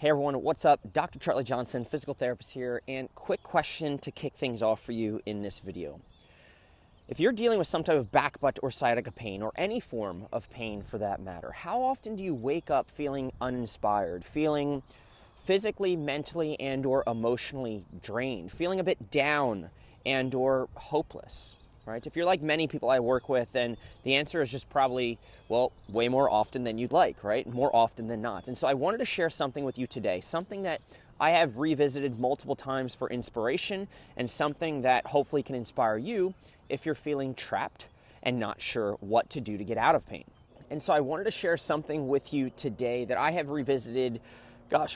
Hey everyone, what's up? Dr. Charlie Johnson, physical therapist here, and quick question to kick things off for you in this video. If you're dealing with some type of back, butt, or sciatica pain, or any form of pain for that matter, how often do you wake up feeling uninspired, feeling physically, mentally, and or emotionally drained, feeling a bit down and or hopeless? Right? If you're like many people I work with, then the answer is just probably, well, way more often than you'd like, right? More often than not. And so I wanted to share something with you today, something that I have revisited multiple times for inspiration, and something that hopefully can inspire you if you're feeling trapped and not sure what to do to get out of pain. And so I wanted to share something with you today that I have revisited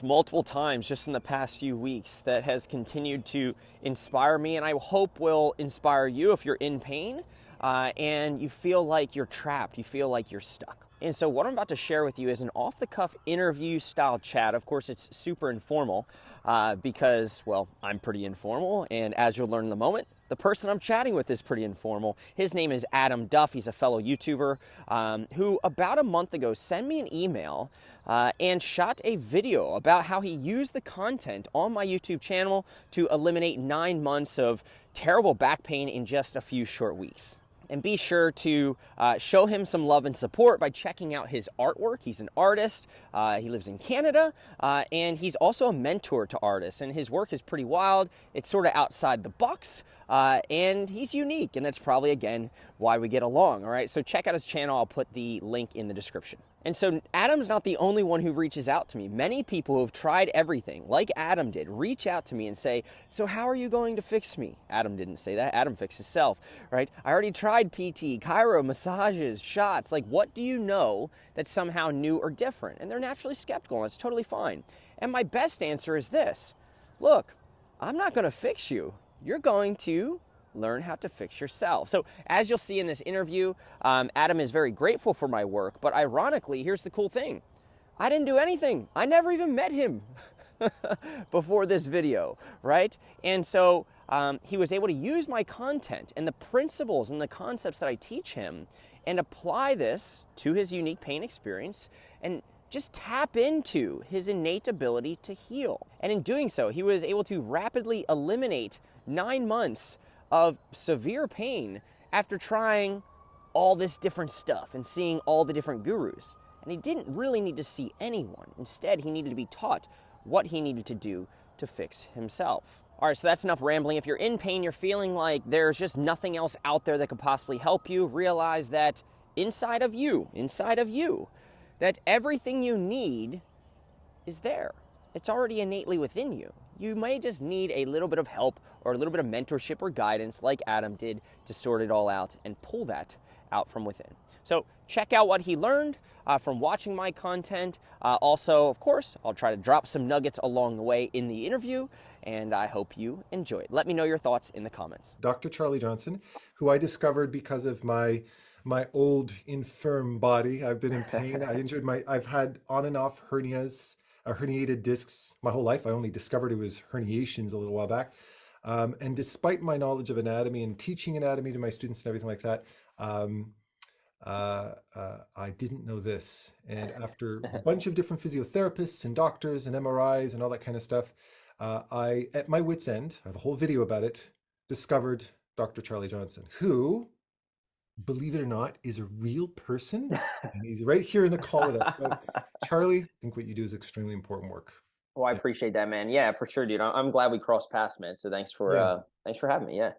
multiple times just in the past few weeks that has continued to inspire me, and I hope will inspire you if you're in pain and you feel like you're trapped, you feel like you're stuck. And so what I'm about to share with you is an off-the-cuff interview style chat. Of course, it's super informal because, well, I'm pretty informal, and as you'll learn in a moment, the person I'm chatting with is pretty informal. His name is Duff. He's a fellow YouTuber who about a month ago sent me an email and shot a video about how he used the content on my YouTube channel to eliminate 9 months of terrible back pain in just a few short weeks. And be sure to show him some love and support by checking out his artwork. He's an artist. He lives in Canada, and he's also a mentor to artists. And his work is pretty wild. It's sort of outside the box, and he's unique. And that's probably, again, why we get along. All right, so check out his channel. I'll put the link in the description. And so Adam's not the only one who reaches out to me. Many people who have tried everything, like Adam did, reach out to me and say, so how are you going to fix me? Adam didn't say that. Adam fixed himself, right? I already tried PT, chiro, massages, shots. Like, what do you know that's somehow new or different? And they're naturally skeptical, and it's totally fine. And my best answer is this. Look, I'm not going to fix you. You're going to learn how to fix yourself. So as you'll see in this interview, Adam is very grateful for my work, but ironically, here's the cool thing. I didn't do anything. I never even met him before this video, right? And so he was able to use my content and the principles and the concepts that I teach him and apply this to his unique pain experience and just tap into his innate ability to heal. And in doing so, he was able to rapidly eliminate 9 months of severe pain after trying all this different stuff and seeing all the different gurus. And he didn't really need to see anyone. Instead, he needed to be taught what he needed to do to fix himself. All right, so that's enough rambling. If you're in pain, you're feeling like there's just nothing else out there that could possibly help you, realize that inside of you, that everything you need is there. It's already innately within you. You may just need a little bit of help or a little bit of mentorship or guidance like Adam did to sort it all out and pull that out from within. So check out what he learned from watching my content. Also, of course, I'll try to drop some nuggets along the way in the interview, and I hope you enjoy it. Let me know your thoughts in the comments. Dr. Charlie Johnson, who I discovered because of my old infirm body. I've been in pain. I've had on and off hernias, herniated discs my whole life. I only discovered it was herniations a little while back. And despite my knowledge of anatomy and teaching anatomy to my students and everything like that, I didn't know this. And after a bunch of different physiotherapists and doctors and MRIs and all that kind of stuff, I, at my wit's end, I have a whole video about it, discovered Dr. Charlie Johnson, who, believe it or not, is a real person, and he's right here in the call with us. So, Charlie, I think what you do is extremely important work. Oh, I appreciate that, man. Yeah, for sure, dude. I'm glad we crossed paths, man. So thanks for having me. Yeah.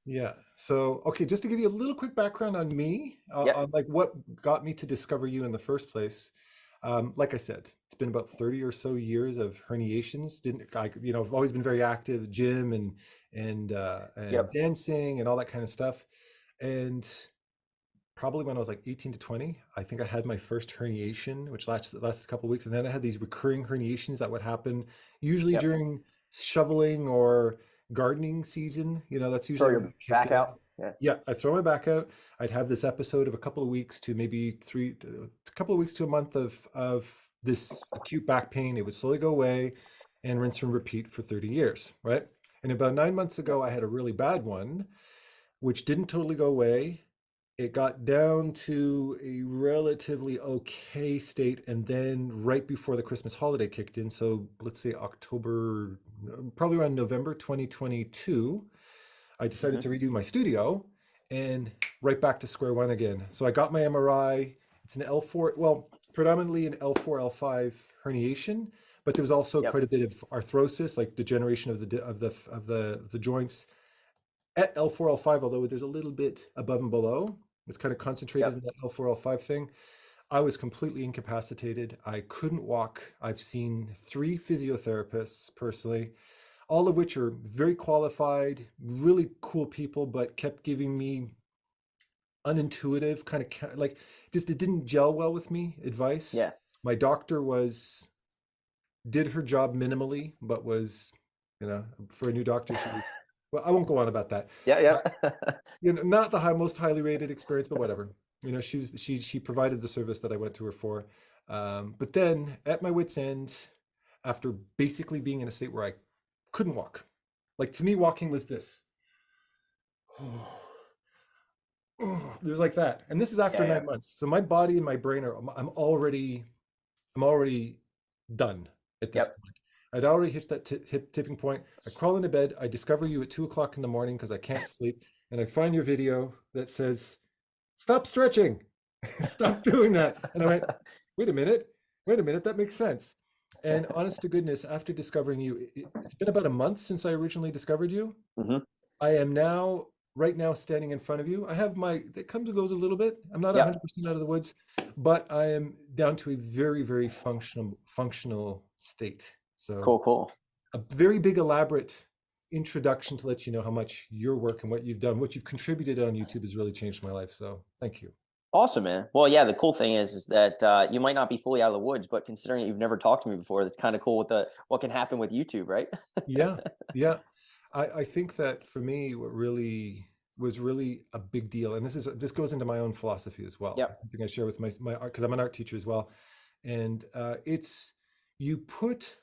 Yeah. So, okay, just to give you a little quick background on me, on like what got me to discover you in the first place. Like I said, it's been about 30 or so years of herniations. I've always been very active, gym and dancing and all that kind of stuff. And probably when I was like 18 to 20, I think I had my first herniation, which lasted a couple of weeks. And then I had these recurring herniations that would happen usually during shoveling or gardening season. That's usually throw your back out. Yeah, I throw my back out. I'd have this episode of a couple of weeks to maybe a couple of weeks to a month of this acute back pain. It would slowly go away and rinse and repeat for 30 years, right? And about 9 months ago, I had a really bad one, which didn't totally go away. It got down to a relatively okay state, and then right before the Christmas holiday kicked in, so let's say October, probably around November 2022, I decided Hmm. to redo my studio and right back to square one again. So I got my MRI. It's an L4, well, predominantly an L4, L5 herniation, but there was also Yep. quite a bit of arthrosis, like degeneration of the joints at L4, L5, although there's a little bit above and below. It's kind of concentrated in Yep. that L4, L5 thing. I was completely incapacitated. I couldn't walk. I've seen 3 physiotherapists personally, all of which are very qualified, really cool people, but kept giving me unintuitive kind of like, just it didn't gel well with me advice. Yeah. My doctor did her job minimally, but was, for a new doctor, she was, well, I won't go on about that. Yeah. Uh, Yeah. not the most highly rated experience, but whatever. She provided the service that I went to her for. But then at my wit's end, after basically being in a state where I couldn't walk, like to me, walking was this. There's like that, and this is after Yeah. Yeah. 9 months. So my body and my brain are. I'm already done at this Yep. point. I'd already hit that tipping point. I crawl into bed. I discover you at 2 o'clock in the morning because I can't sleep, and I find your video that says, "Stop stretching, stop doing that." And I went, wait a minute, that makes sense. And honest to goodness, after discovering you, it's been about a month since I originally discovered you. Hmm. I am now, right now, standing in front of you. I have it comes and goes a little bit. I'm not Yep. 100% out of the woods, but I am down to a very, very functional state. So Cool. Cool. a very big, elaborate introduction to let you know how much your work and what you've done, what you've contributed on YouTube has really changed my life. So thank you. Awesome, man. Well, yeah, the cool thing is that you might not be fully out of the woods, but considering you've never talked to me before, that's kind of cool with what can happen with YouTube, right? Yeah, yeah. I think that for me, what really was really a big deal, and this goes into my own philosophy as well. Yep. It's something I share with my art, because I'm an art teacher as well, and it's you put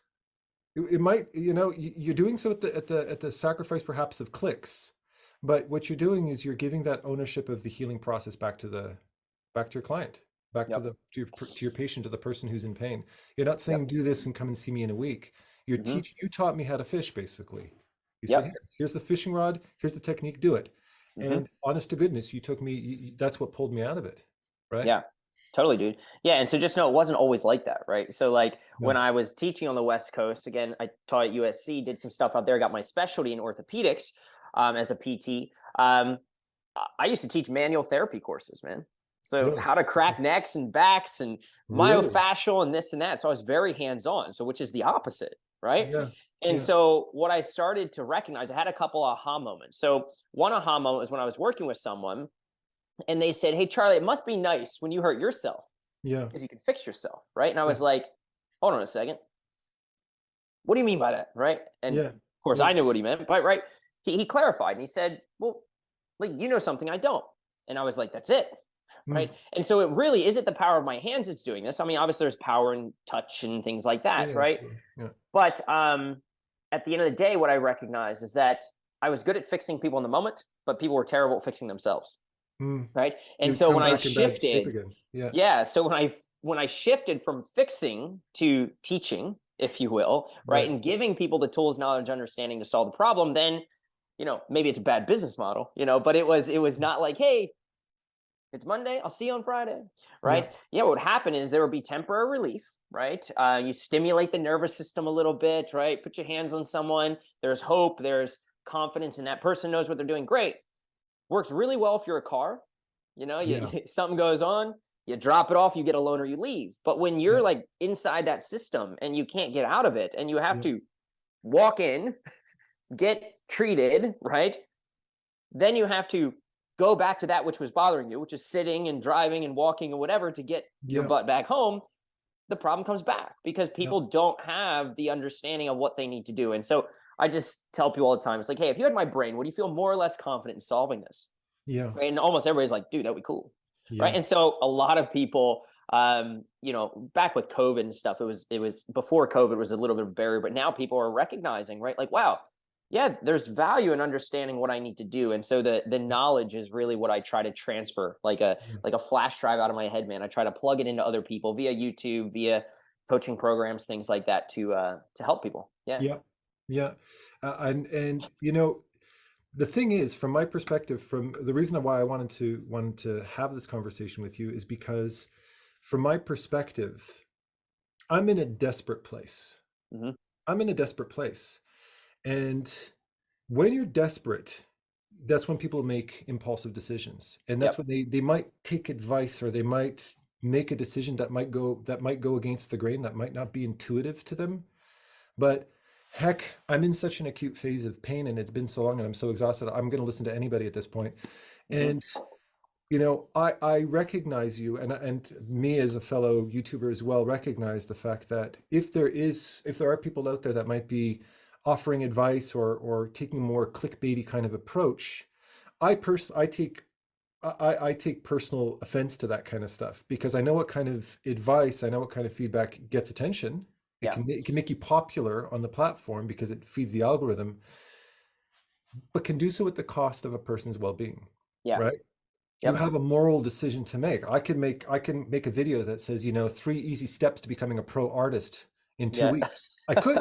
it might you're doing so at the sacrifice perhaps of clicks, but what you're doing is you're giving that ownership of the healing process back to your client, back to Yep. your patient, to the person who's in pain. You're not saying Yep. do this and come and see me in a week. Hmm. You taught me how to fish, basically. You said, Yep. here's the fishing rod, here's the technique, do it. Hmm. And honest to goodness, you took me, that's what pulled me out of it, right? Yeah. Totally, dude. Yeah, and so just know it wasn't always like that, right? So like when No. I was teaching on the West Coast, again, I taught at USC, did some stuff out there, got my specialty in orthopedics as a PT. I used to teach manual therapy courses, man. So Really? how to crack necks and backs and Really? myofascial and this and that. So I was very hands-on. So which is the opposite, right? Yeah. And Yeah. so what I started to recognize, I had a couple aha moments. So one aha moment was when I was working with someone and they said, "Hey, Charlie, it must be nice when you hurt yourself Yeah. because you can fix yourself," right? And I Yeah. was like, "Hold on a second. What do you mean by that?" Right? And Yeah. of course, Yeah. I knew what he meant, but right, he clarified and he said, "Well, like you know something I don't," and I was like, "That's it." Mm. Right. And so it really isn't the power of my hands that's doing this. I mean, obviously there's power and touch and things like Yeah. that, Yeah. right? Absolutely. Yeah. But at the end of the day, what I recognize is that I was good at fixing people in the moment, but people were terrible at fixing themselves. Mm. Right. And You'd so come when I back in bad shape shifted, again. Yeah. yeah. So when I shifted from fixing to teaching, if you will, right, Right. and giving people the tools, knowledge, understanding to solve the problem, then maybe it's a bad business model, but it was not like, hey, it's Monday, I'll see you on Friday, Yeah. right? Yeah, what would happen is there would be temporary relief, right? You stimulate the nervous system a little bit, right? Put your hands on someone. There's hope. There's confidence, and that person knows what they're doing. Great. Works really well if you're a car. Yeah. Something goes on, you drop it off, you get a loan or you leave. But when Yeah. you're like inside that system and you can't get out of it, and you have Yeah. to walk in, get treated, right? Then you have to go back to that which was bothering you, which is sitting and driving and walking and whatever to get your Yeah. butt back home. The problem comes back because Yeah. people don't have the understanding of what they need to do. And so I just tell people all the time, it's like, hey, if you had my brain, would you feel more or less confident in solving this? Yeah. Right? And almost everybody's like, dude, that'd be cool. Right. Yeah. And so a lot of people, back with COVID and stuff, it was before COVID was a little bit of a barrier, but now people are recognizing, right? Like, wow, Yeah, there's value in understanding what I need to do. And so the knowledge is really what I try to transfer, Yeah. like a flash drive out of my head, man. I try to plug it into other people via YouTube, via coaching programs, things like that to help people. Yeah. Yeah. Yeah. And you know, the thing is, from my perspective, from the reason why I wanted to have this conversation with you is because from my perspective, I'm in a desperate place. Hmm. I'm in a desperate place. And when you're desperate, that's when people make impulsive decisions. And that's Yep. when they might take advice, or they might make a decision that might go against the grain, that might not be intuitive to them. But heck, I'm in such an acute phase of pain, and it's been so long, and I'm so exhausted. I'm going to listen to anybody at this point. Hmm. And I recognize you, and me as a fellow YouTuber as well recognize the fact that if there are people out there that might be offering advice, or taking a more clickbaity kind of approach, I take personal offense to that kind of stuff, because I know what kind of advice, I know what kind of feedback gets attention. It Yeah. can make you popular on the platform because it feeds the algorithm, but can do so at the cost of a person's well-being, Yeah. right? You Yep. have a moral decision to make. I can make a video that says, 3 easy steps to becoming a pro artist in two Yeah. weeks. I could.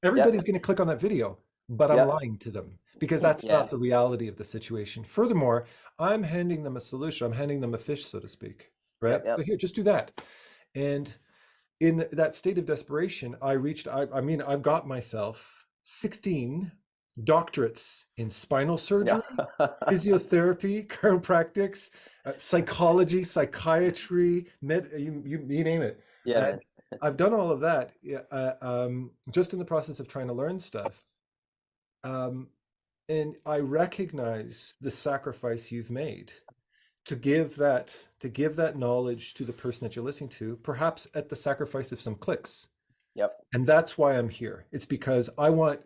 Everybody's Yep. going to click on that video, but I'm Yep. lying to them, because that's Yeah. not the reality of the situation. Furthermore, I'm handing them a solution. I'm handing them a fish, so to speak, right? Yep. So Yep. here, just do that. And in that state of desperation, I mean, I've got myself 16 doctorates in spinal Yeah. surgery, physiotherapy, chiropractics, psychology, psychiatry, you name it. Yeah, And man. I've done all of that, yeah, just in the process of trying to learn stuff. Um, and I recognize the sacrifice you've made to give that knowledge to the person that you're listening to, perhaps at the sacrifice of some clicks. Yep. And that's why I'm here. It's because I want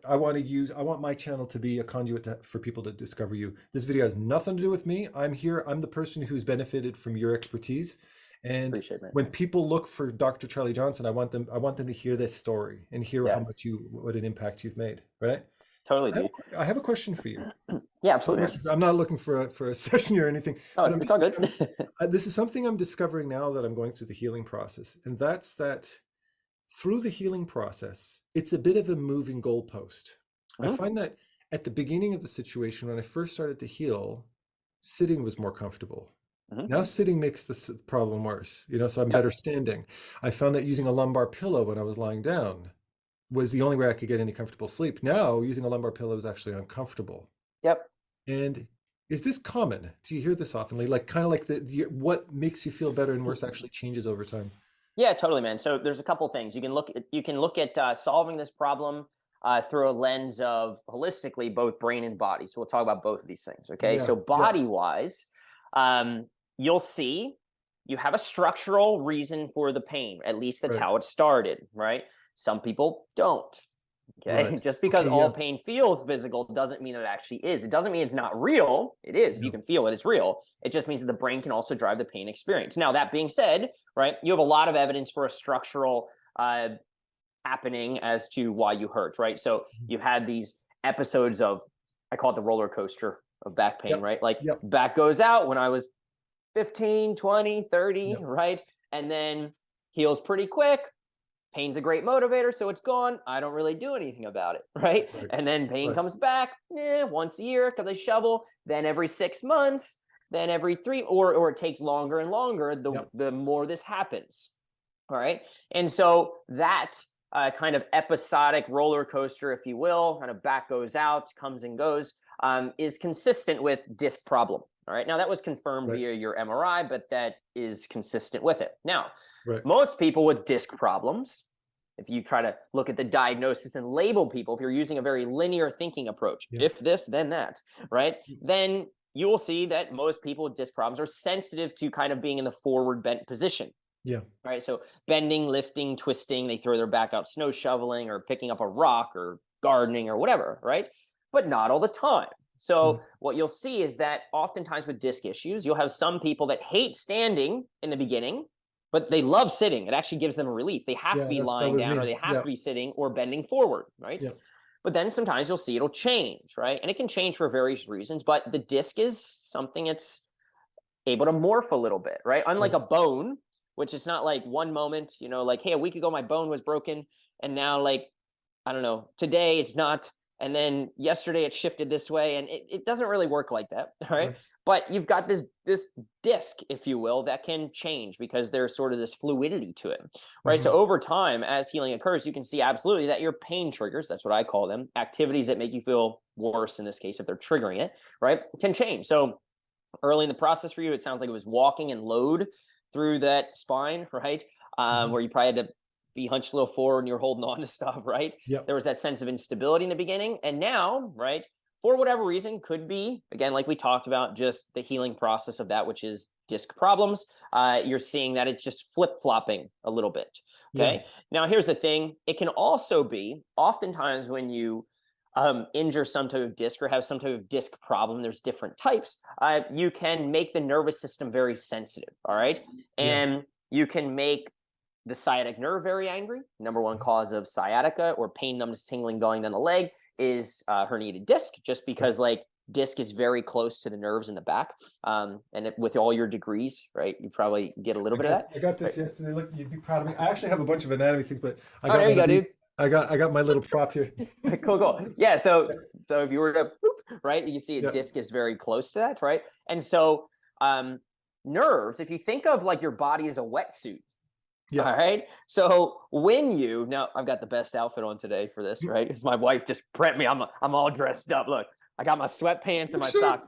my channel to be a conduit for people to discover you. This video has nothing to do with me. I'm here. I'm the person who's benefited from your expertise. And Appreciate it, man. when people look for Dr. Charlie Johnson, I want them to hear this story and hear Yeah. what an impact you've made, right? Totally, I have dude. I have a question for you. Yeah, absolutely, man. I'm not looking for a session or anything, Oh, but it's all good. this is something I'm discovering now that I'm going through the healing process, and that's that through the healing process, it's a bit of a moving goalpost. I Hmm. find that at the beginning of the situation, when I first started to heal, sitting was more comfortable. Hmm. Now sitting makes this problem worse, so I'm better Yep. standing. I found that using a lumbar pillow when I was lying down was the only way I could get any comfortable sleep. Now using a lumbar pillow is actually uncomfortable. Yep. And is this common? Do you hear this oftenly? Like, kind of like what makes you feel better and worse actually changes over time. Yeah, totally, man. So there's a couple things you can look at solving this problem through a lens of holistically both brain and body. So we'll talk about both of these things. Okay. Yeah, So yeah, body wise, you'll see you have a structural reason for the pain. At least that's right, how it started, right? Some people don't. Okay. right. Just because Okay, all yeah, pain feels physical doesn't mean it actually is. It doesn't mean it's not real. It is. If you yeah, can feel it, it's real. It just means that the brain can also drive the pain experience. Now, that being said, right, you have a lot of evidence for a structural happening as to why you hurt, right? So you had these episodes of, I call it the roller coaster of back pain, yep, right? Like yep, back goes out when I was 15, 20, 30, yep, right? And then heals pretty quick. Pain's a great motivator, so it's gone. I don't really do anything about it, right? right, And then pain right. comes back once a year because I shovel, then every 6 months, then every three, or it takes longer and longer Yep, the more this happens. All right. And so that kind of episodic roller coaster, if you will, kind of back goes out, comes and goes, is consistent with disc problem. All right. Now that was confirmed right, via your MRI, but that is consistent with it. Now, right. most people with disc problems, if you try to look at the diagnosis and label people, if you're using a very linear thinking approach, Yeah, if this, then that, right? Then you will see that most people with disc problems are sensitive to kind of being in the forward bent position. yeah, Right. So bending, lifting, twisting, they throw their back out snow shoveling or picking up a rock or gardening or whatever. Right. But not all the time. yeah, So what you'll see is that oftentimes with disc issues, you'll have some people that hate standing in the beginning, but they love sitting. It actually gives them a relief. They have to yeah. be That lying was down or me. they have Yeah, to be sitting or bending forward. Right. yeah, But then sometimes you'll see it'll change, right? And it can change for various reasons, but the disc is something that's able to morph a little bit, right? Unlike a bone, which is not like one moment, you know, like, hey, a week ago my bone was broken, and now, like, I don't know, today it's not, and then yesterday it shifted this way, and it doesn't really work like that, right? But you've got this disc, if you will, that can change because there's sort of this fluidity to it, right? So over time, as healing occurs, you can see absolutely that your pain triggers, that's what I call them, activities that make you feel worse in this case, if they're triggering it, right, can change. So early in the process for you, it sounds like it was walking and load through that spine, right? Where you probably had to be hunched a little forward and you're holding on to stuff, right? There was that sense of instability in the beginning. And now, right, for whatever reason, could be, again, like we talked about, just the healing process of that, which is disc problems. You're seeing that it's just flip-flopping a little bit, okay? Now, here's the thing. It can also be, oftentimes when you injure some type of disc or have some type of disc problem, there's different types, you can make the nervous system very sensitive, all right? And you can make the sciatic nerve very angry. Number one cause of sciatica or pain, numbness, tingling going down the leg is herniated disc, just because like disc is very close to the nerves in the back. And with all your degrees, right, you probably get a little bit of that. I got this yesterday. Look, you'd be proud of me. I actually have a bunch of anatomy things, but I got there you go, dude. I got my little prop here. Cool. Yeah. So if you were to, right, you can see a disc is very close to that, right? And so nerves, if you think of like your body as a wetsuit, all right. So when you, now I've got the best outfit on today for this, right? Because my wife just prepped me. I'm all dressed up. Look, I got my sweatpants and my socks.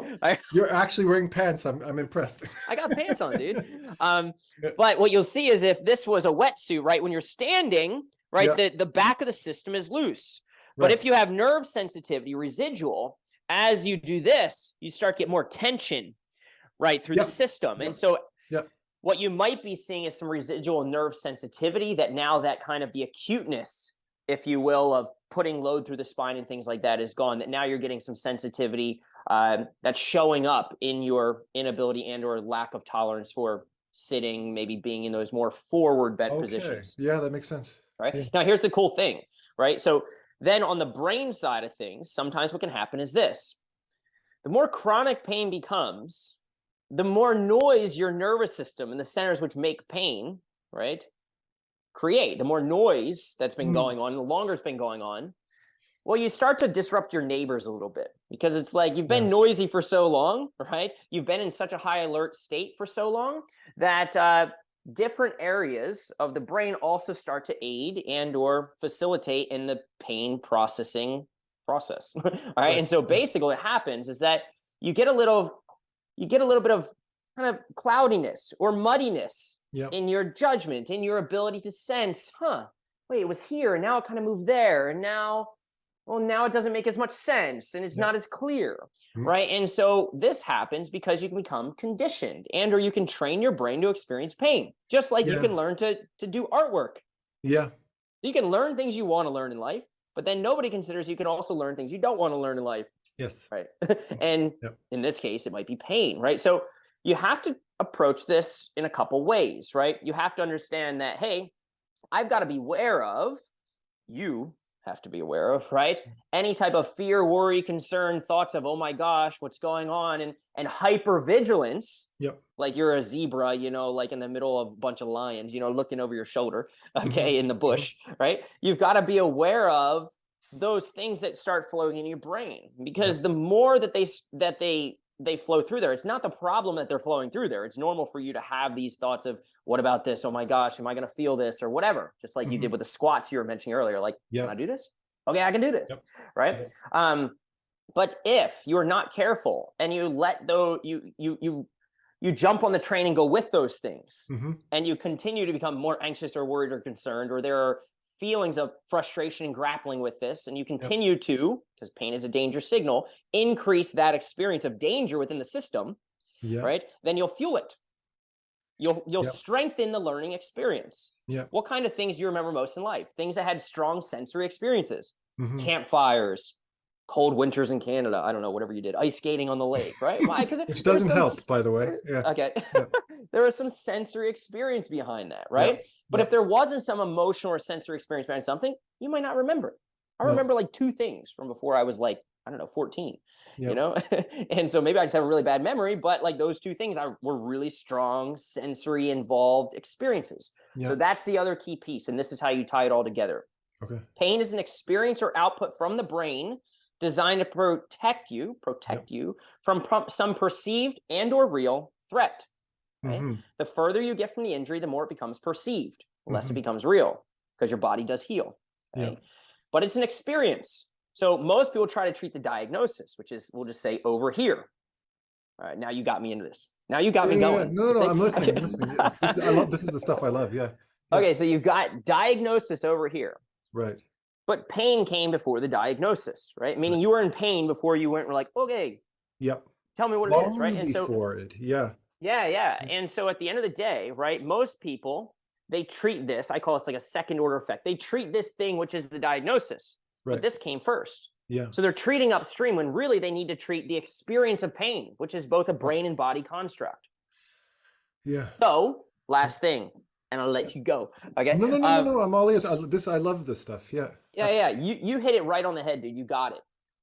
You're actually wearing pants. I'm impressed. I got pants on, dude. But what you'll see is if this was a wetsuit, right, when you're standing, right, the back of the system is loose. But if you have nerve sensitivity, residual, as you do this, you start to get more tension, right, through the system. And so what you might be seeing is some residual nerve sensitivity that now that kind of the acuteness, if you will, of putting load through the spine and things like that is gone, that now you're getting some sensitivity that's showing up in your inability and or lack of tolerance for sitting, maybe being in those more forward bent positions. Yeah, that makes sense. Right. Now, here's the cool thing, right? So then on the brain side of things, sometimes what can happen is this. The more chronic pain becomes, the more noise your nervous system and the centers which make pain, right, create. The more noise that's been going on, the longer it's been going on, well, you start to disrupt your neighbors a little bit because it's like you've been noisy for so long, right? You've been in such a high alert state for so long that different areas of the brain also start to aid and or facilitate in the pain processing process. All right. And so basically what happens is that you get a little bit of kind of cloudiness or muddiness in your judgment, in your ability to sense, wait, it was here and now it kind of moved there. And now it doesn't make as much sense and it's not as clear, right? And so this happens because you can become conditioned and or you can train your brain to experience pain, just like you can learn to do artwork. You can learn things you want to learn in life, but then nobody considers you can also learn things you don't want to learn in life. Right. And in this case, it might be pain, right? So you have to approach this in a couple ways, right? You have to understand that, hey, I've got to be aware of, you have to be aware of, right? Any type of fear, worry, concern, thoughts of, oh my gosh, what's going on? And hypervigilance, like you're a zebra, you know, like in the middle of a bunch of lions, you know, looking over your shoulder, okay, in the bush, right? You've got to be aware of those things that start flowing in your brain, because the more that they flow through there, it's not the problem that they're flowing through there. It's normal for you to have these thoughts of, what about this? Oh my gosh, am I going to feel this or whatever? Just like you did with the squats you were mentioning earlier, like, can I do this? Okay, I can do this, right? But if you're not careful and you let those, you jump on the train and go with those things, and you continue to become more anxious or worried or concerned, or there are feelings of frustration and grappling with this, and you continue to, because pain is a danger signal, increase that experience of danger within the system, right? Then you'll fuel it. You'll strengthen the learning experience. What kind of things do you remember most in life? Things that had strong sensory experiences, campfires, cold winters in Canada. I don't know, whatever you did, ice skating on the lake, right? Why? Because which doesn't help, by the way. Okay. There was some sensory experience behind that, right? But if there wasn't some emotional or sensory experience behind something, you might not remember it. I No. remember like 2 things from before I was like, I don't know, 14, you Yep. know? And so maybe I just have a really bad memory, but like those 2 things were really strong sensory involved experiences. So Yep. that's the other key piece. And this is how you tie it all together. Okay. Pain is an experience or output from the brain designed to protect Yep. you from some perceived and or real threat. Okay? Mm-hmm. The further you get from the injury, the more it becomes perceived, the less it Mm-hmm. becomes real because your body does heal. Yeah. Okay? But it's an experience. So most people try to treat the diagnosis, which is, we'll just say over here. All right, now you got me into this. Now you got Yeah, me yeah, yeah. going. No, no, It's no. like, I'm listening. I'm okay. listening. I love this is the stuff I love. Yeah. Yeah. Okay, so you've got diagnosis over here. Right. But pain came before the diagnosis, right? Meaning Right. you were in pain before you went, were like, okay, Yep. tell me what it is, right? Long And so, before it. Yeah. yeah. And so at the end of the day, right, most people, they treat this, I call this like a second order effect. They treat this thing, which is the diagnosis, but Right. this came first. Yeah. So they're treating upstream when really they need to treat the experience of pain, which is both a brain and body construct. Yeah. So, Yeah. last thing, and I'll let you go. Okay. No, no, no, no, no. I'm all ears. I love this stuff. Yeah. Yeah. You hit it right on the head, dude. You got it.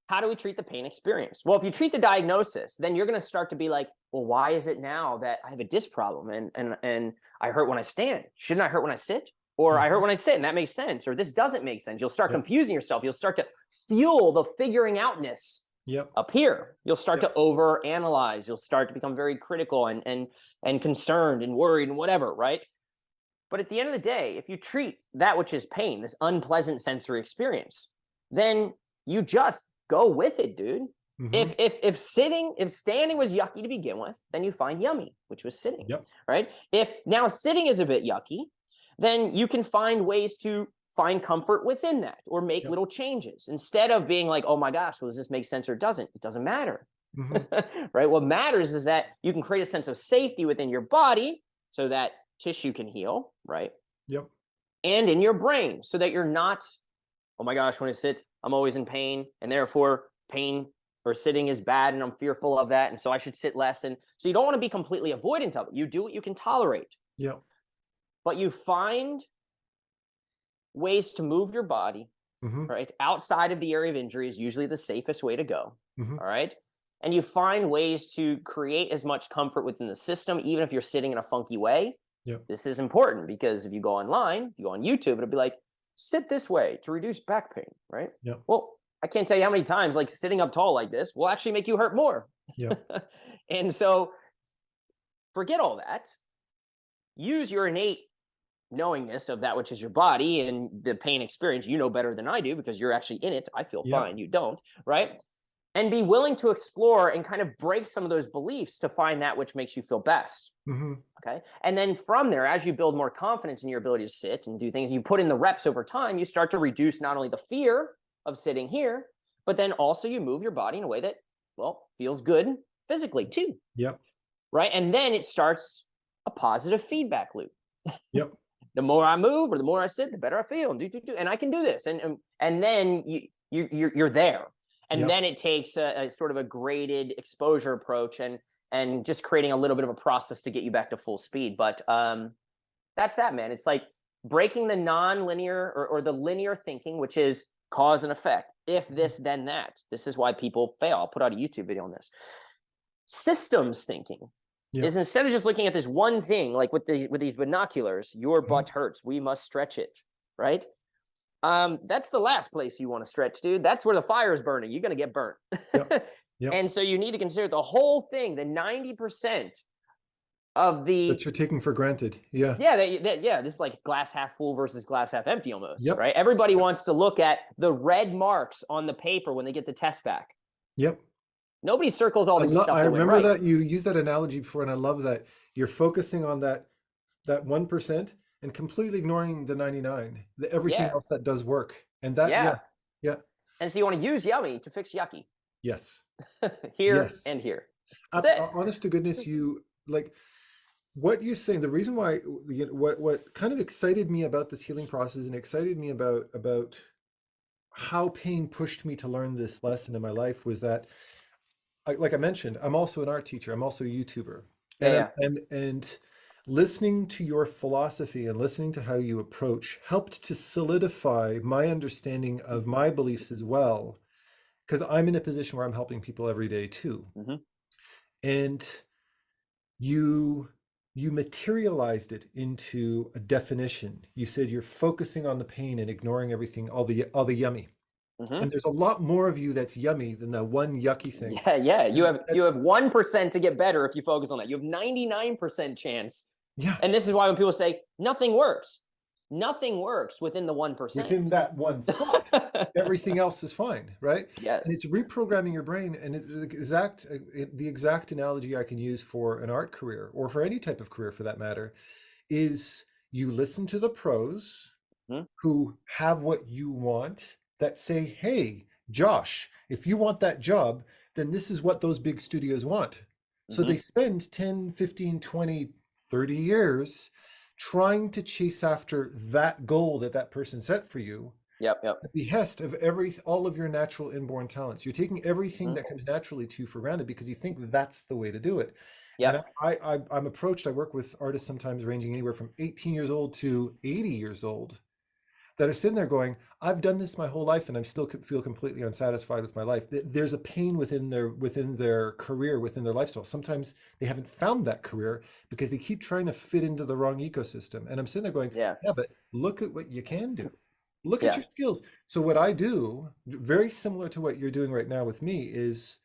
How do we treat the pain experience? Well, if you treat the diagnosis, then you're going to start to be like, well, why is it now that I have a disc problem and I hurt when I stand? Shouldn't I hurt when I sit? Or I hurt when I sit, and that makes sense. Or this doesn't make sense. You'll start Yep. confusing yourself. You'll start to fuel the figuring outness Yep. up here. You'll start Yep. to overanalyze. You'll start to become very critical and concerned and worried and whatever, right? But at the end of the day, if you treat that which is pain, this unpleasant sensory experience, then you just go with it, dude. Mm-hmm. If standing was yucky to begin with, then you find yummy, which was sitting, Yep. right? If now sitting is a bit yucky, then you can find ways to find comfort within that or make Yep. little changes instead of being like, oh my gosh, well, does this make sense or doesn't? It doesn't matter, Mm-hmm. right? What matters is that you can create a sense of safety within your body so that tissue can heal, right? Yep. And in your brain so that you're not, oh my gosh, when I sit, I'm always in pain, and therefore pain or sitting is bad and I'm fearful of that, and so I should sit less. And so you don't want to be completely avoidant of it. You do what you can tolerate, Yep. but you find ways to move your body, Mm-hmm. right? Outside of the area of injury is usually the safest way to go, Mm-hmm. all right? And you find ways to create as much comfort within the system, even if you're sitting in a funky way. Yep. This is important because if you go online, you go on YouTube, it'll be like, sit this way to reduce back pain, right? Yep. Well, I can't tell you how many times like sitting up tall like this will actually make you hurt more. Yep. And so forget all that. Use your innate knowingness of that which is your body and the pain experience. You know better than I do because you're actually in it. I feel Yep. fine. You don't, right? And be willing to explore and kind of break some of those beliefs to find that which makes you feel best. Mm-hmm. Okay. And then from there, as you build more confidence in your ability to sit and do things, you put in the reps over time, you start to reduce not only the fear of sitting here, but then also you move your body in a way that, well, feels good physically too. Yep. Right. And then it starts a positive feedback loop. Yep. The more I move or the more I sit, the better I feel. And I can do this. And then you're there. And Yep. then it takes a sort of a graded exposure approach and just creating a little bit of a process to get you back to full speed. But that's that, man. It's like breaking the non-linear or the linear thinking, which is cause and effect. If this, then that. This is why people fail. I'll put out a YouTube video on this. Systems thinking is instead of just looking at this one thing, like with these binoculars, your butt hurts, we must stretch it, right? That's the last place you want to stretch, dude. That's where the fire is burning. You're going to get burnt. Yep. Yep. And so you need to consider the whole thing, the 90% of the that you're taking for granted. Yeah. Yeah, this is like glass half full versus glass half empty almost, Yep. right? Everybody wants to look at the red marks on the paper when they get the test back. Yep. Nobody circles all the stuff. I remember right. that you used that analogy before, and I love that you're focusing on that 1% and completely ignoring the 99, everything else that does work. And that, yeah. And so you want to use yummy to fix yucky. Yes. Here Yes. and here. Honest to goodness, you like what you're saying. The reason why, what kind of excited me about this healing process and excited me about how pain pushed me to learn this lesson in my life was that, like I mentioned, I'm also an art teacher. I'm also a YouTuber. And listening to your philosophy and listening to how you approach helped to solidify my understanding of my beliefs as well, because I'm in a position where I'm helping people every day too. Mm-hmm. And you you materialized it into a definition. You said you're focusing on the pain and ignoring everything, all the yummy. Mm-hmm. And there's a lot more of you that's yummy than that one yucky thing. Yeah, yeah. You And have 1% to get better if you focus on that. You have 99% chance. yeah, And this is why when people say nothing works within the 1%. within that one spot, everything else is fine, right? And Yes. it's reprogramming your brain. And it's the exact analogy I can use for an art career, or for any type of career for that matter, is you listen to the pros Mm-hmm. who have what you want, that say, hey, Josh, if you want that job, then this is what those big studios want. So Mm-hmm. they spend 10, 15, 20, 30 years trying to chase after that goal that that person set for you, Yep. at the behest of all of your natural inborn talents. You're taking everything Mm-hmm. that comes naturally to you for granted because you think that's the way to do it. And Yep. I'm approached, I work with artists sometimes ranging anywhere from 18 years old to 80 years old, that are sitting there going, I've done this my whole life and I'm still feel completely unsatisfied with my life. There's a pain within their career, within their lifestyle. Sometimes they haven't found that career because they keep trying to fit into the wrong ecosystem. And I'm sitting there going, Yeah. yeah, but look at what you can do. Look at Yeah. your skills. So what I do, very similar to what you're doing right now with me, is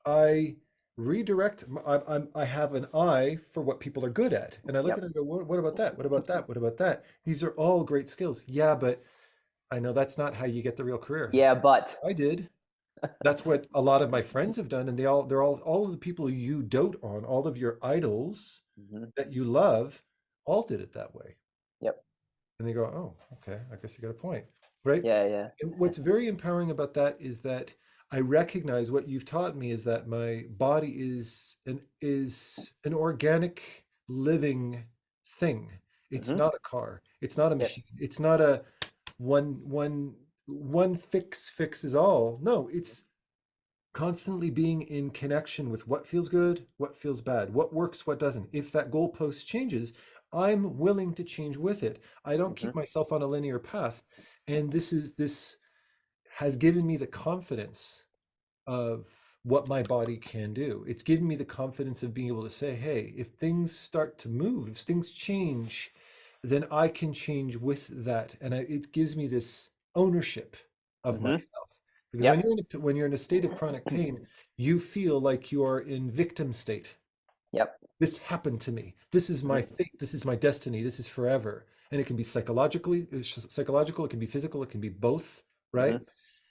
I redirect. I have an eye for what people are good at, and I look at it Yep. and go, what about that? What about that? What about that? These are all great skills. Yeah, but I know that's not how you get the real career. Yeah, but I did. That's what a lot of my friends have done, and they're all of the people you dote on, all of your idols mm-hmm. that you love, all did it that way. Yep. And they go, oh, okay, I guess you got a point, right? Yeah, yeah. And what's very empowering about that is that I recognize what you've taught me is that my body is an organic living thing. It's Mm-hmm. not a car. It's not a Yep. machine. It's not a one fixes all. No, it's constantly being in connection with what feels good, what feels bad, what works, what doesn't. If that goalpost changes, I'm willing to change with it. I don't Mm-hmm. keep myself on a linear path. And this has given me the confidence of what my body can do. It's given me the confidence of being able to say, hey, if things start to move, if things change, then I can change with that. And it gives me this ownership of Mm-hmm. myself. Because Yep. when you're in a state of chronic pain, you feel like you're in victim state. Yep. This happened to me. This is my Mm-hmm. fate. This is my destiny. This is forever. And it can be psychological, it can be physical, it can be both, Mm-hmm. right?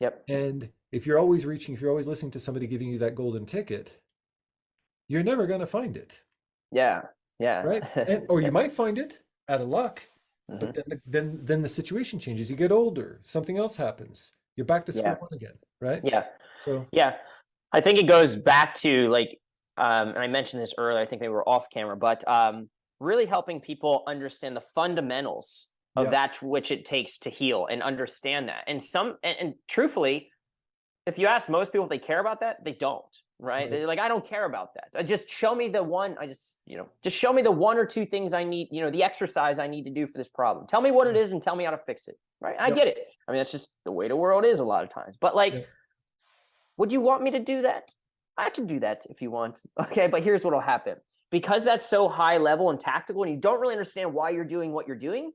Yep. And if you're always reaching, if you're always listening to somebody giving you that golden ticket, you're never going to find it, Yeah. Yeah. right? And or you Yep. might find it out of luck, Mm-hmm. but then the situation changes. You get older, something else happens. You're back to square Yeah. one again, right? Yeah. So Yeah. I think it goes back to like, and I mentioned this earlier, I think they were off camera, but really helping people understand the fundamentals of yeah, that which it takes to heal and understand that. And truthfully, if you ask most people if they care about that, they don't, right? right. They're like, I don't care about that. Just show me the one, just show me the one or two things I need, the exercise I need to do for this problem. Tell me what it is and tell me how to fix it, right? I Yep, get it. I mean, that's just the way the world is a lot of times. But like, yep. would you want me to do that? I can do that if you want. Okay, but here's what'll happen. Because that's so high level and tactical, and you don't really understand why you're doing what you're doing,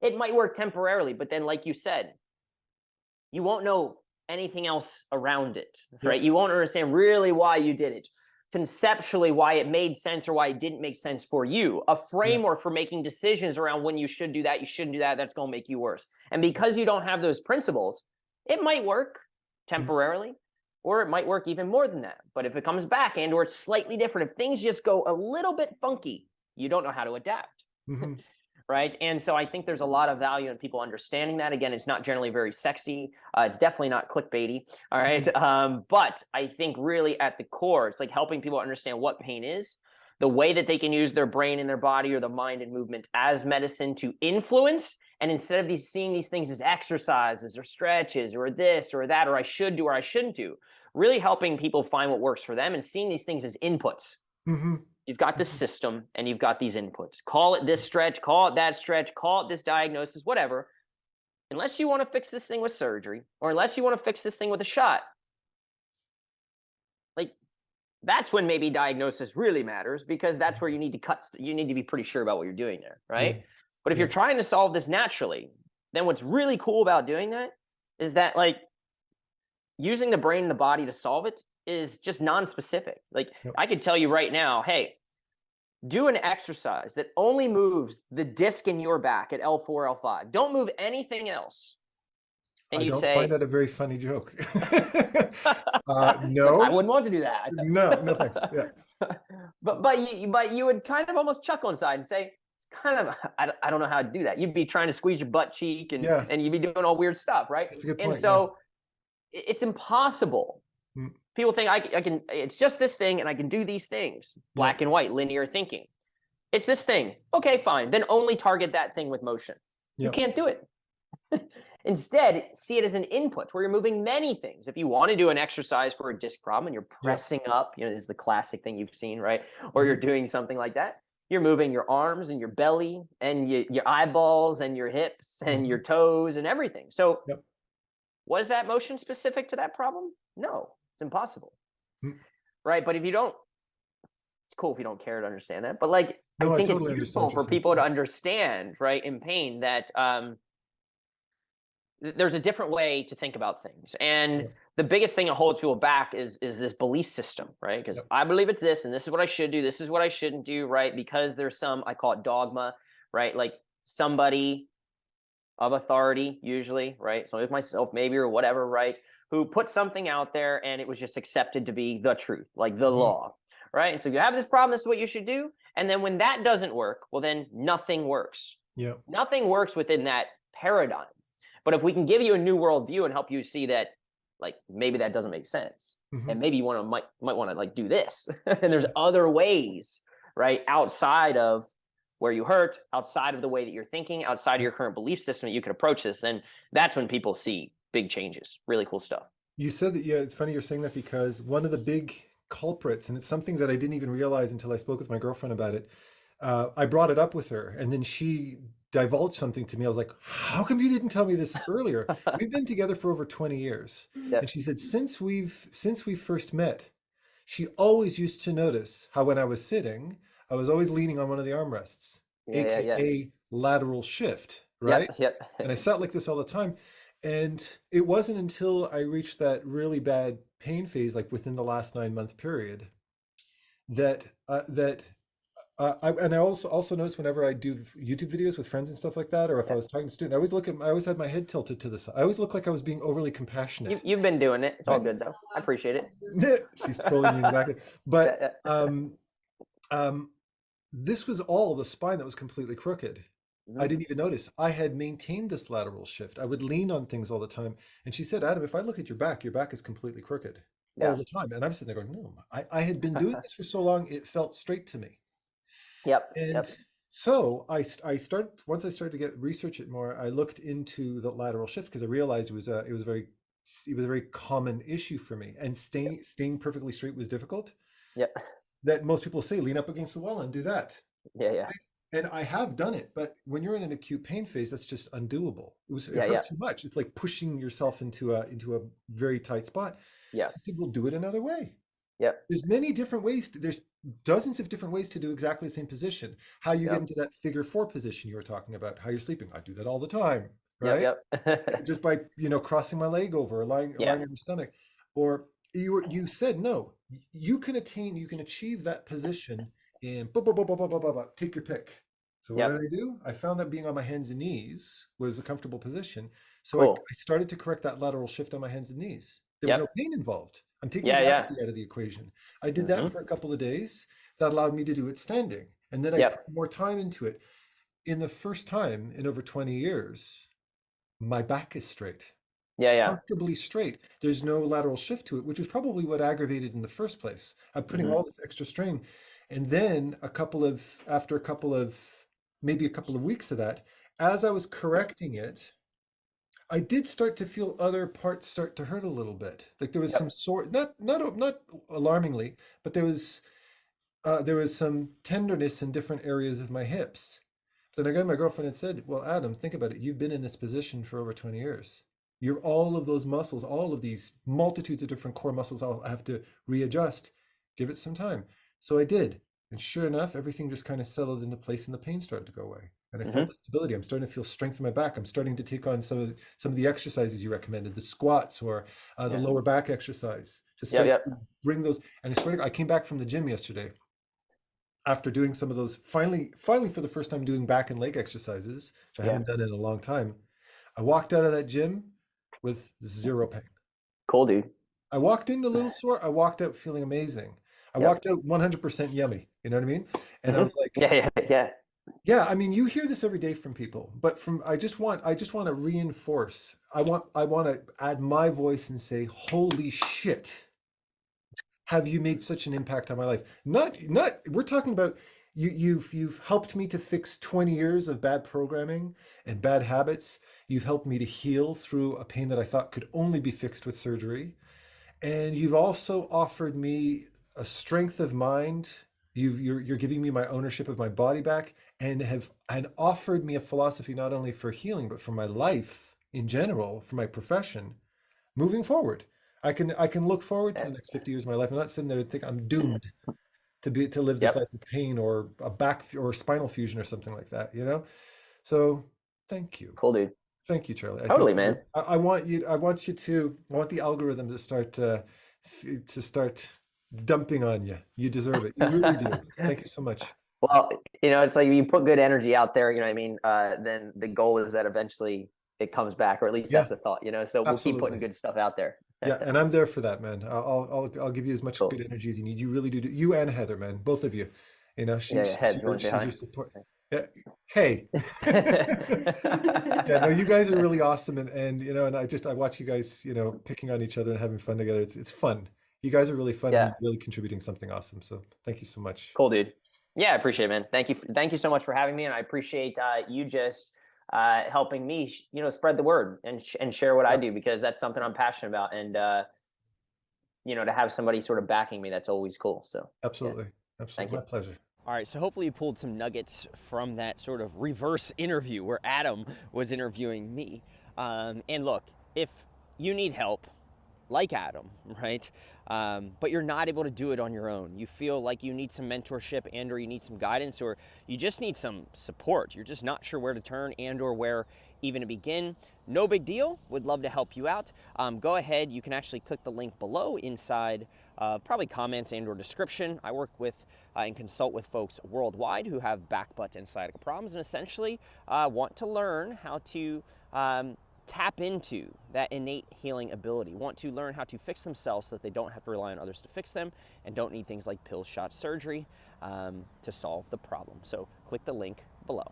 it might work temporarily. But then, like you said, you won't know anything else around it, right? Yep. You won't understand really why you did it, conceptually why it made sense or why it didn't make sense for you, a Yeah. framework for making decisions around when you should do that, you shouldn't do that, that's going to make you worse. And because you don't have those principles, it might work Mhm. temporarily, or it might work even more than that. But if it comes back and or it's slightly different, if things just go a little bit funky, you don't know how to adapt. Mhm. Right. And so I think there's a lot of value in people understanding that. Again, it's not generally very sexy. It's definitely not clickbaity. All right. But I think really at the core, it's like helping people understand what pain is, the way that they can use their brain and their body or the mind and movement as medicine to influence. And instead of seeing these things as exercises or stretches or this or that, or I should do or I shouldn't do, really helping people find what works for them and seeing these things as inputs. Mhm. You've got this system and you've got these inputs. Call it this stretch, call it that stretch, call it this diagnosis, whatever. Unless you want to fix this thing with surgery, or unless you want to fix this thing with a shot, like that's when maybe diagnosis really matters, because that's where you need to be pretty sure about what you're doing there, right? Yeah. But if Yeah. you're trying to solve this naturally, then what's really cool about doing that is that, like, using the brain and the body to solve it is just non-specific. Like, Yep. I could tell you right now, hey, do an exercise that only moves the disc in your back at L4, L5. Don't move anything else. And I you'd don't say, find that a very funny joke. No, I wouldn't want to do that. No, thanks. Yeah. But you would kind of almost chuckle inside and say, it's kind of, I don't know how to do that. You'd be trying to squeeze your butt cheek and you'd be doing all weird stuff, right? That's a good point. And so it's impossible. People think I can, it's just this thing and I can do these things. Black and white, linear thinking. It's this thing. Okay, fine. Then only target that thing with motion. You can't do it. Instead, see it as an input where you're moving many things. If you want to do an exercise for a disc problem and you're pressing up, this is the classic thing you've seen, right? Or you're doing something like that. You're moving your arms and your belly and your eyeballs and your hips and your toes and everything. So was that motion specific to that problem? No, it's impossible. Right? But if you don't, it's cool if you don't care to understand that. But like, I think it's useful for people to understand, right, in pain, that there's a different way to think about things. And the biggest thing that holds people back is this belief system, right? Because I believe it's this, and this is what I should do, this is what I shouldn't do, right? Because there's some, I call it dogma, right? Like somebody of authority, usually, right? So if myself, maybe, or whatever, right? Who put something out there and it was just accepted to be the truth, like the law, right? And so if you have this problem, this is what you should do. And then when that doesn't work, well, then nothing works. Nothing works within that paradigm. But if we can give you a new worldview and help you see that, like, maybe that doesn't make sense, and maybe you might want to like do this, and there's other ways, right, outside of where you hurt, outside of the way that you're thinking, outside of your current belief system, that you could approach this, then that's when people see big changes. Really cool stuff. You said that, it's funny you're saying that, because one of the big culprits, and it's something that I didn't even realize until I spoke with my girlfriend about it. I brought it up with her, and then she divulged something to me. I was like, how come you didn't tell me this earlier? We've been together for over 20 years. And she said, since we first met, she always used to notice how when I was sitting, I was always leaning on one of the armrests, aka lateral shift, right? And I sat like this all the time. And it wasn't until I reached that really bad pain phase, like within the last 9-month period, that I also noticed whenever I do YouTube videos with friends and stuff like that, or if I was talking to students, I always had my head tilted to the side. I always looked like I was being overly compassionate. You've been doing it. It's all good though. I appreciate it. She's trolling me in the back. But this was all the spine that was completely crooked. I didn't even notice. I had maintained this lateral shift. I would lean on things all the time. And she said, Adam, if I look at your back is completely crooked all the time. And I'm sitting there going, no, I had been doing this for so long, it felt straight to me. So I started, once I started to research it more, I looked into the lateral shift, because I realized it was a very common issue for me. And staying perfectly straight was difficult. That most people say, lean up against the wall and do that. Right? And I have done it, but when you're in an acute pain phase, that's just undoable. It hurt too much. It's like pushing yourself into a very tight spot. So I said, we'll do it another way. There's many different ways. There's dozens of different ways to do exactly the same position. How you get into that figure 4 position you were talking about, how you're sleeping. I do that all the time, right? Just by, crossing my leg over, or lying on your stomach. Or you said, no, you can achieve that position in take your pick. So what did I do? I found that being on my hands and knees was a comfortable position. So I started to correct that lateral shift on my hands and knees. There was no pain involved. I'm taking gravity out of the equation. I did that for a couple of days. That allowed me to do it standing. And then I put more time into it. In the first time in over 20 years, my back is straight. Comfortably straight. There's no lateral shift to it, which was probably what aggravated in the first place. I'm putting all this extra strain. And then after maybe a couple of weeks of that, as I was correcting it, I did start to feel other parts start to hurt a little bit. Like there was some sort, not alarmingly, but there was there was some tenderness in different areas of my hips. Then again, my girlfriend had said, well, Adam, think about it. You've been in this position for over 20 years. You're all of those muscles, all of these multitudes of different core muscles, I'll have to readjust. Give it some time. So I did. And sure enough, everything just kind of settled into place and the pain started to go away. And I felt the stability. I'm starting to feel strength in my back. I'm starting to take on some of the exercises you recommended, the squats or the lower back exercise, to start to bring those. And I swear to God, I came back from the gym yesterday after doing some of those, finally for the first time doing back and leg exercises, which I haven't done in a long time. I walked out of that gym with zero pain. Cool, dude. I walked in a little sore. I walked out feeling amazing. I walked out 100% yummy. You know what I mean? And I was like, yeah. I mean, you hear this every day from people, but I just want to reinforce. I want to add my voice and say, holy shit. Have you made such an impact on my life? Not we're talking about you've helped me to fix 20 years of bad programming and bad habits. You've helped me to heal through a pain that I thought could only be fixed with surgery. And you've also offered me a strength of mind. You're giving me my ownership of my body back, and offered me a philosophy not only for healing but for my life in general, for my profession moving forward. I can look forward to the next 50 years of my life. I'm not sitting there and think I'm doomed to live this life of pain or a back or spinal fusion or something like that, you know? So thank you. Cool, dude. Thank you, Charlie. Totally, man. I want the algorithm to start dumping on you. You deserve it. You really do. Thank you so much. Well, it's like you put good energy out there, you know what I mean? Then the goal is that eventually it comes back, or at least that's the thought, so we'll keep putting good stuff out there. Yeah, and I'm there for that, man. I'll give you as much good energy as you need. You really do. You and Heather, man, both of you. She's your support. Yeah. Hey. Yeah, no, you guys are really awesome, and and I watch you guys, picking on each other and having fun together. It's fun. You guys are really fun and really contributing something awesome. So thank you so much. Cool, dude. Yeah, I appreciate it, man. Thank you so much for having me, and I appreciate you just helping me, spread the word and share what I do, because that's something I'm passionate about, and to have somebody sort of backing me, that's always cool. So absolutely, absolutely, my pleasure. All right, so hopefully you pulled some nuggets from that sort of reverse interview where Adam was interviewing me. And look, if you need help, like Adam, right? But you're not able to do it on your own. You feel like you need some mentorship or you need some guidance, or you just need some support. You're just not sure where to turn or where even to begin. No big deal. Would love to help you out. Go ahead. You can actually click the link below inside probably comments or description. I work with and consult with folks worldwide who have back, butt, and sciatica problems, and essentially want to learn how to tap into that innate healing ability, want to learn how to fix themselves so that they don't have to rely on others to fix them and don't need things like pills, shots, surgery to solve the problem. So click the link below.